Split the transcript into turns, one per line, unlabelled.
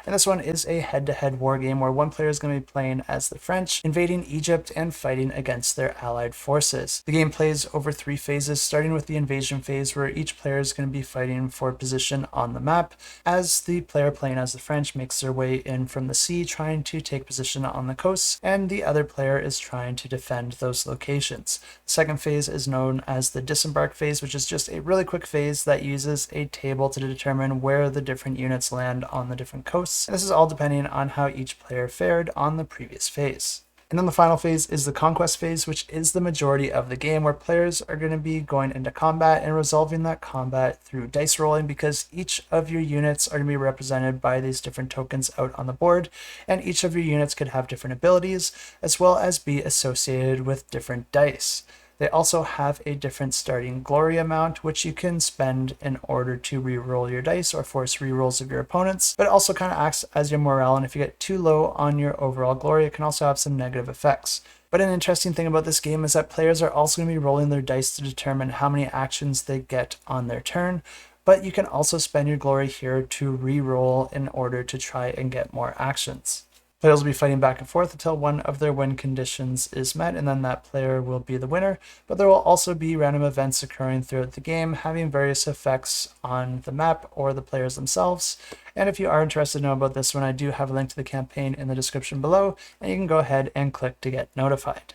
And this one is a head-to-head war game where one player is going to be playing as the French, invading Egypt and fighting against their allied forces. The game plays over 3 phases, starting with the invasion phase where each player is going to be fighting for position on the map as the player playing as the French makes their way in from the sea, trying to take position on the coasts, and the other player is trying to defend those locations. The second phase is known as the disembark phase, which is just a really quick phase that uses a table to determine where the different units land on the different coasts. And this is all depending on how each player fared on the previous phase. And then the final phase is the conquest phase, which is the majority of the game, where players are going to be going into combat and resolving that combat through dice rolling, because each of your units are going to be represented by these different tokens out on the board, and each of your units could have different abilities as well as be associated with different dice. They also have a different starting glory amount, which you can spend in order to reroll your dice or force rerolls of your opponents, but it also kind of acts as your morale, and if you get too low on your overall glory, it can also have some negative effects. But an interesting thing about this game is that players are also going to be rolling their dice to determine how many actions they get on their turn, but you can also spend your glory here to reroll in order to try and get more actions. Players will be fighting back and forth until one of their win conditions is met, and then that player will be the winner. But there will also be random events occurring throughout the game, having various effects on the map or the players themselves. And if you are interested to know about this one, I do have a link to the campaign in the description below, and you can go ahead and click to get notified.